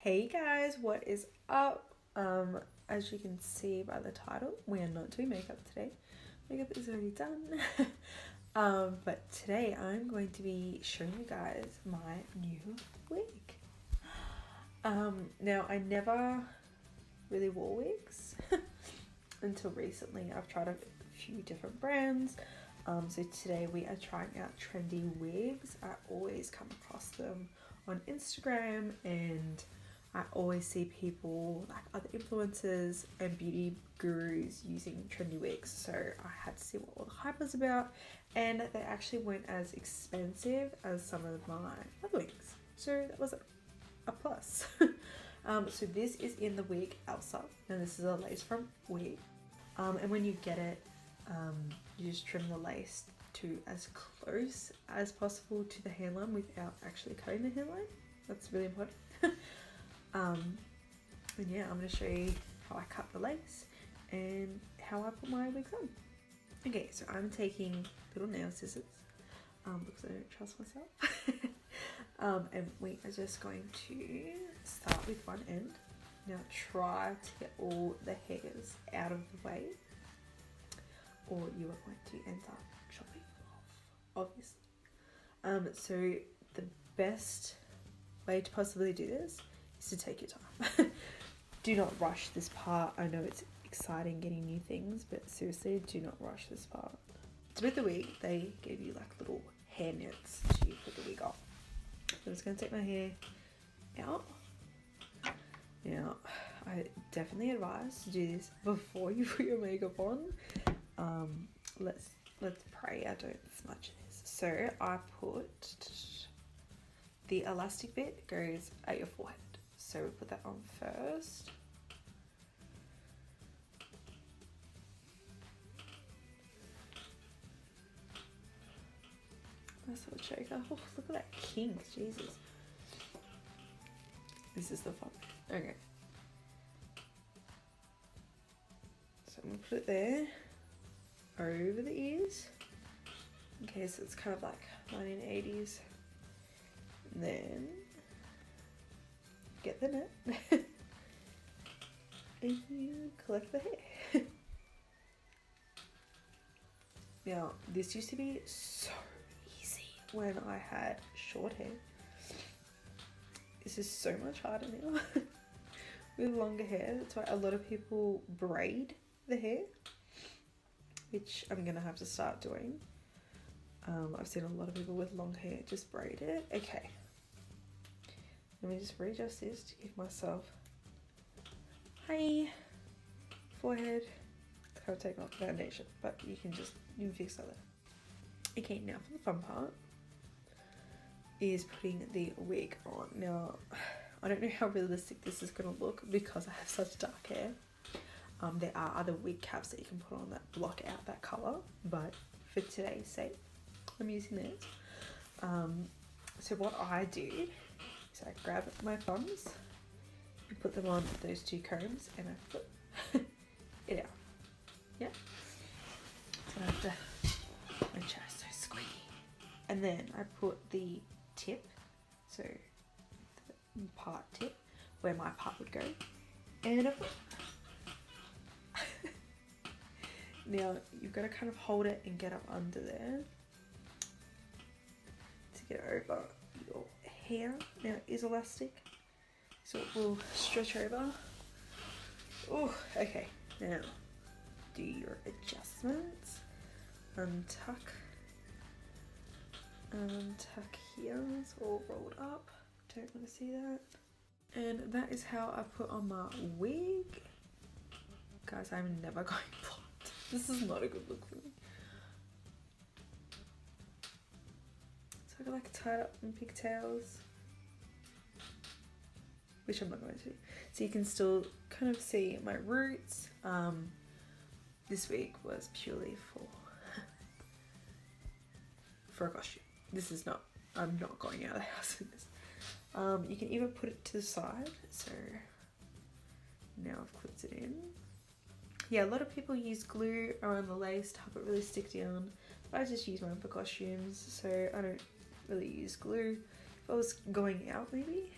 Hey guys, what is up? As you can see by the title, we are not doing makeup today. Makeup is already done. But today I'm going to be showing you guys my new wig. Now I never really wore wigs until recently. I've tried a few different brands. So today we are trying out Trendy wigs. I always come across them on Instagram, and I always see people like other influencers and beauty gurus using trendy wigs, so I had to see what all the hype was about, and they actually weren't as expensive as some of my other wigs, so that was a plus. So this is in the wig Elsa, and this is a lace front wig, and when you get it, you just trim the lace to as close as possible to the hairline without actually cutting the hairline. That's really important. And yeah, I'm going to show you how I cut the lace and how I put my wigs on. Okay, so I'm taking little nail scissors because I don't trust myself. And we are just going to start with one end. Now try to get all the hairs out of the way, or you are going to end up chopping off, obviously. So the best way to possibly do this is to take your time. Do not rush this part. I know it's exciting getting new things, but seriously, do not rush this part. So with the wig, they gave you like little hair nets to put the wig on. I'm just going to take my hair out. Now, I definitely advise to do this before you put your makeup on. Let's pray I don't smudge this. So I put the elastic bit goes at your forehead. So we put that on first. Nice little choker. Oh, look at that kink, Jesus. This is the fun. Okay. So I'm gonna put it there, over the ears. Okay, so it's kind of like 1980s. And then get the net and you collect the hair. Now, this used to be so easy when I had short hair. This is so much harder now with longer hair. That's why a lot of people braid the hair, which I'm gonna have to start doing. I've seen a lot of people with long hair just braid it. Okay. Let me just readjust this to give myself forehead. Kind of take off the foundation, but you can fix that. Okay, now for the fun part is putting the wig on. Now, I don't know how realistic this is going to look because I have such dark hair. There are other wig caps that you can put on that block out that colour, but for today's sake, I'm using this. So what I do, so I grab my thumbs and put them on those two combs and I flip it out. Yeah. So I have to, my chair is so squeaky. And then I put the tip, so the part tip, where my part would go, and I put. Now you've got to kind of hold it and get up under there to get over your hair. Now it is elastic, so it will stretch over. Oh, okay. Now do your adjustments. Untuck here. It's all rolled up. Don't want to see that. And that is how I put on my wig. Guys, I'm never going blonde. This is not a good look for me. So I can like tie it up in pigtails, which I'm not going to. So you can still kind of see my roots. This wig was purely for a costume. This is not, I'm not going out of the house with this. You can even put it to the side. So now I've clipped it in. Yeah, a lot of people use glue around the lace to help it really stick down. But I just use mine for costumes, so I don't really use glue. If I was going out maybe,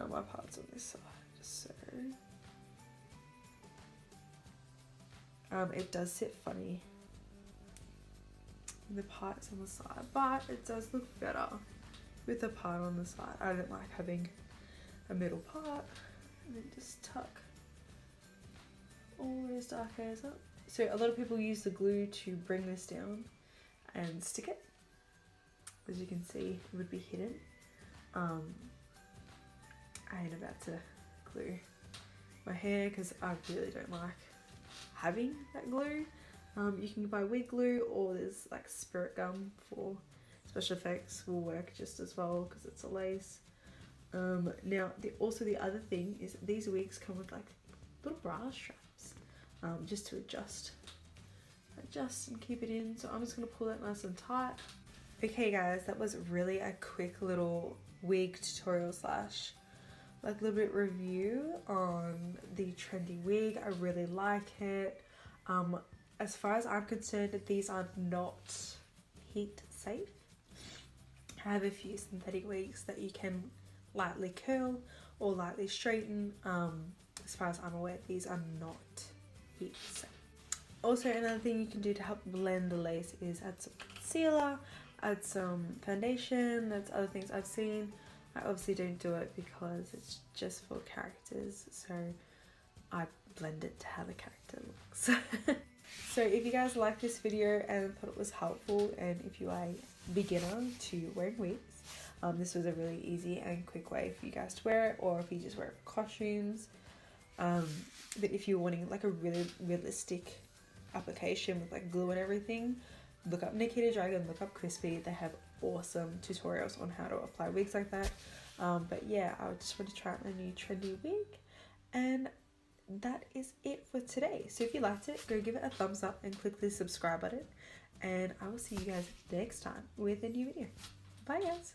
My part's on this side, so it does sit funny. The part's on the side, but it does look better with the part on the side. I don't like having a middle part. And then just tuck all those dark hairs up. So a lot of people use the glue to bring this down and stick it. As you can see, it would be hidden. I ain't about to glue my hair because I really don't like having that glue. You can buy wig glue, or there's like spirit gum for special effects, will work just as well because it's a lace. Now also the other thing is these wigs come with like little bra straps, just to adjust and keep it in. So I'm just going to pull that nice and tight. Okay guys, that was really a quick little wig tutorial slash like a little bit review on the trendy wig. I really like it. As far as I'm concerned, these are not heat safe. I have a few synthetic wigs that you can lightly curl or lightly straighten. As far as I'm aware, these are not heat safe. Also, another thing you can do to help blend the lace is add some concealer, add some foundation. That's other things I've seen. I obviously don't do it because it's just for characters, so I blend it to how the character looks. So if you guys like this video and thought it was helpful, and if you are a beginner to wearing wigs, this was a really easy and quick way for you guys to wear it, or if you just wear it for costumes. But if you're wanting like a really realistic application with like glue and everything, look up Nikita Dragon, look up Crispy. They have awesome tutorials on how to apply wigs like that. But yeah, I just want to try out my new trendy wig, and that is it for today. So if you liked it, go give it a thumbs up and click the subscribe button, and I will see you guys next time with a new video. Bye guys.